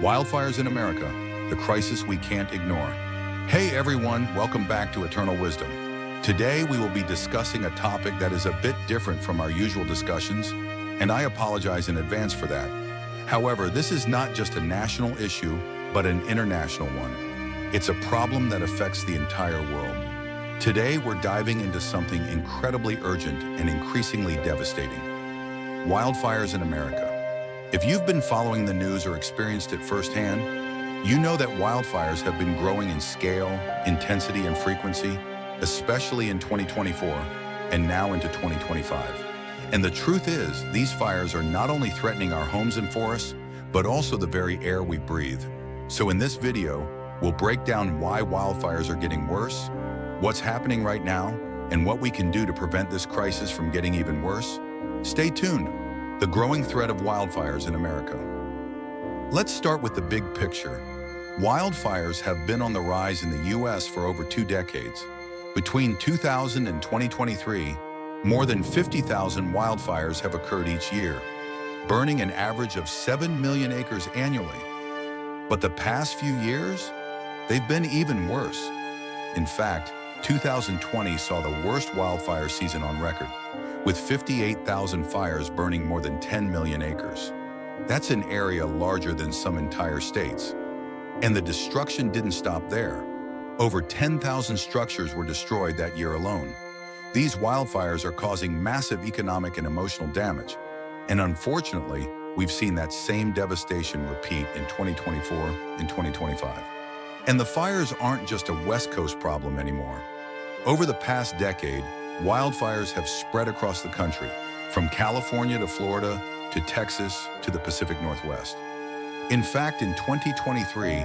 Wildfires in America, the crisis we can't ignore. Hey everyone, welcome back to Eternal Wisdom. Today we will be discussing a topic that is a bit different from our usual discussions, and I apologize in advance for that. However, this is not just a national issue, but an international one. It's a problem that affects the entire world. Today we're diving into something incredibly urgent and increasingly devastating. Wildfires in America. If you've been following the news or experienced it firsthand, you know that wildfires have been growing in scale, intensity, and frequency, especially in 2024 and now into 2025. And the truth is, these fires are not only threatening our homes and forests, but also the very air we breathe. So in this video, we'll break down why wildfires are getting worse, what's happening right now, and what we can do to prevent this crisis from getting even worse. Stay tuned. The growing threat of wildfires in America. Let's start with the big picture. Wildfires have been on the rise in the U.S. for over 2 decades. Between 2000 and 2023, more than 50,000 wildfires have occurred each year, burning an average of 7 million acres annually. But the past few years, they've been even worse. In fact, 2020 saw the worst wildfire season on record, with 58,000 fires burning more than 10 million acres. That's an area larger than some entire states. And the destruction didn't stop there. Over 10,000 structures were destroyed that year alone. These wildfires are causing massive economic and emotional damage. And unfortunately, we've seen that same devastation repeat in 2024 and 2025. And the fires aren't just a West Coast problem anymore. Over the past decade, wildfires have spread across the country, from California to Florida to Texas to the Pacific Northwest. In fact, in 2023,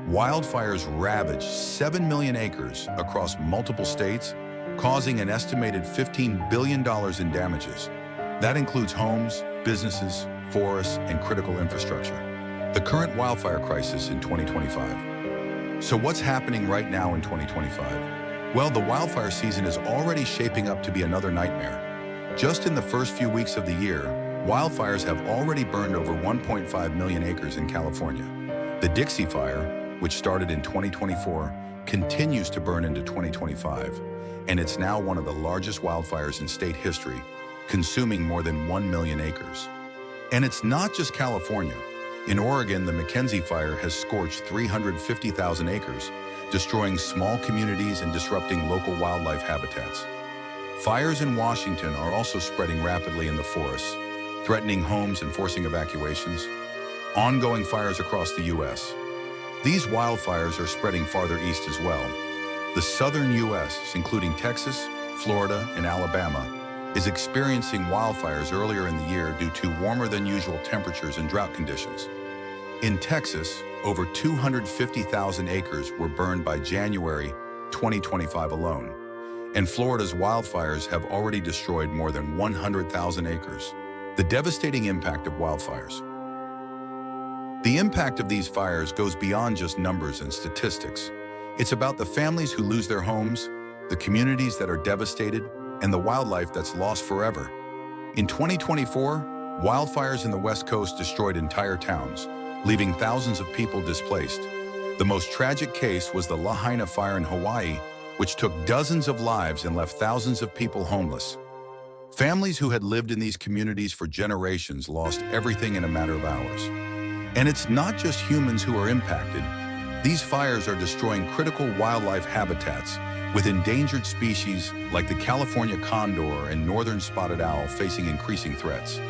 wildfires ravaged 7 million acres across multiple states, causing an estimated $15 billion in damages. That includes homes, businesses, forests, and critical infrastructure. The current wildfire crisis in 2025. So what's happening right now in 2025? Well, the wildfire season is already shaping up to be another nightmare. Just in the first few weeks of the year, wildfires have already burned over 1.5 million acres in California. The Dixie Fire, which started in 2024, continues to burn into 2025, and it's now one of the largest wildfires in state history, consuming more than 1 million acres. And it's not just California. In Oregon, the Mackenzie Fire has scorched 350,000 acres, destroying small communities and disrupting local wildlife habitats. Fires in Washington are also spreading rapidly in the forests, threatening homes and forcing evacuations. Ongoing fires across the U.S. These wildfires are spreading farther east as well. The southern U.S., including Texas, Florida, and Alabama, is experiencing wildfires earlier in the year due to warmer than usual temperatures and drought conditions. In Texas, over 250,000 acres were burned by January 2025 alone, and Florida's wildfires have already destroyed more than 100,000 acres. The devastating impact of wildfires. The impact of these fires goes beyond just numbers and statistics. It's about the families who lose their homes, the communities that are devastated, and the wildlife that's lost forever. In 2024, wildfires in the West Coast destroyed entire towns, leaving thousands of people displaced. The most tragic case was the Lahaina fire in Hawaii, which took dozens of lives and left thousands of people homeless. Families who had lived in these communities for generations lost everything in a matter of hours. And it's not just humans who are impacted. These fires are destroying critical wildlife habitats, with endangered species like the California condor and northern spotted owl facing increasing threats.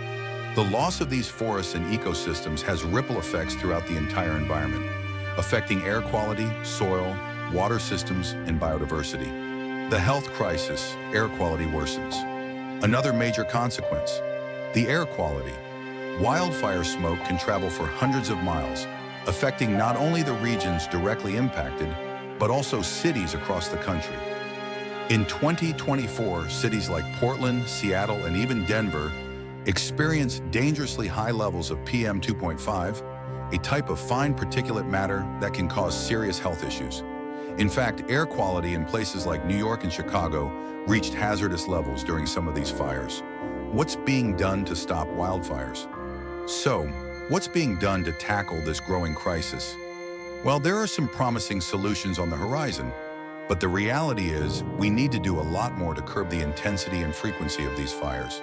The loss of these forests and ecosystems has ripple effects throughout the entire environment, affecting air quality, soil, water systems, and biodiversity. The health crisis, air quality worsens. Another major consequence, the air quality. Wildfire smoke can travel for hundreds of miles, affecting not only the regions directly impacted, but also cities across the country. In 2024, cities like Portland, Seattle, and even Denver experienced dangerously high levels of PM 2.5, a type of fine particulate matter that can cause serious health issues. In fact, air quality in places like New York and Chicago reached hazardous levels during some of these fires. What's being done to stop wildfires? So, What's being done to tackle this growing crisis? Well, there are some promising solutions on the horizon, but the reality is we need to do a lot more to curb the intensity and frequency of these fires.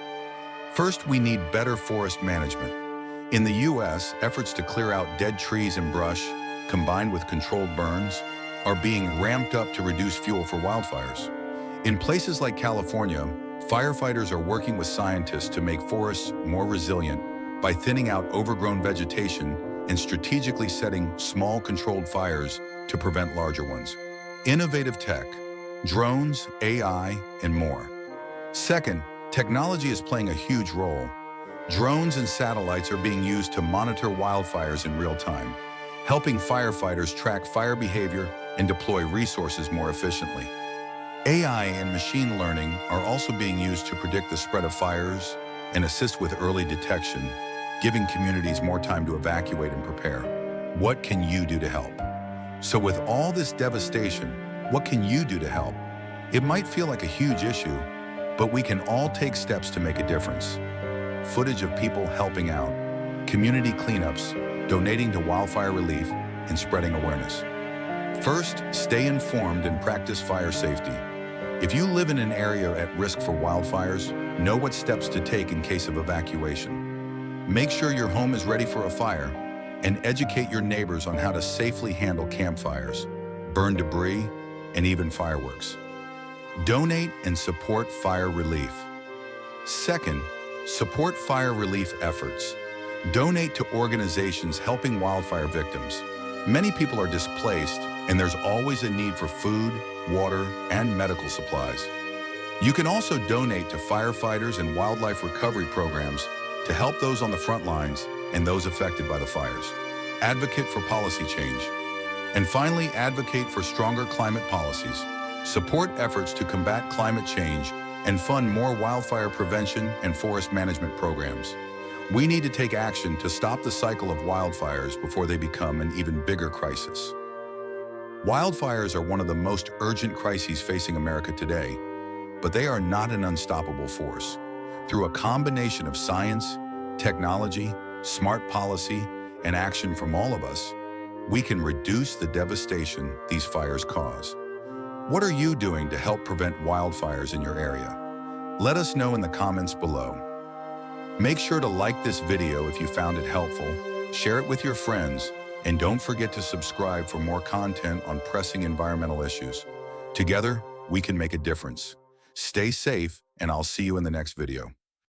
First, we need better forest management. In the U.S., efforts to clear out dead trees and brush, combined with controlled burns, are being ramped up to reduce fuel for wildfires. In places like California, firefighters are working with scientists to make forests more resilient by thinning out overgrown vegetation and strategically setting small controlled fires to prevent larger ones. Innovative tech, drones, AI, and more. Second, technology is playing a huge role. Drones and satellites are being used to monitor wildfires in real time, helping firefighters track fire behavior and deploy resources more efficiently. AI and machine learning are also being used to predict the spread of fires and assist with early detection, giving communities more time to evacuate and prepare. What can you do to help? So with all this devastation, what can you do to help? It might feel like a huge issue, but we can all take steps to make a difference. Footage of people helping out, community cleanups, donating to wildfire relief, and spreading awareness. First, stay informed and practice fire safety. If you live in an area at risk for wildfires, know what steps to take in case of evacuation. Make sure your home is ready for a fire, and educate your neighbors on how to safely handle campfires, burn debris, and even fireworks. Donate and support fire relief. Second, support fire relief efforts. Donate to organizations helping wildfire victims. Many people are displaced, and there's always a need for food, water, and medical supplies. You can also donate to firefighters and wildlife recovery programs to help those on the front lines and those affected by the fires. Advocate for policy change. And finally, advocate for stronger climate policies. Support efforts to combat climate change and fund more wildfire prevention and forest management programs. We need to take action to stop the cycle of wildfires before they become an even bigger crisis. Wildfires are one of the most urgent crises facing America today, but they are not an unstoppable force. Through a combination of science, technology, smart policy, and action from all of us, we can reduce the devastation these fires cause. What are you doing to help prevent wildfires in your area? Let us know in the comments below. Make sure to like this video if you found it helpful, share it with your friends, and don't forget to subscribe for more content on pressing environmental issues. Together, we can make a difference. Stay safe, and I'll see you in the next video.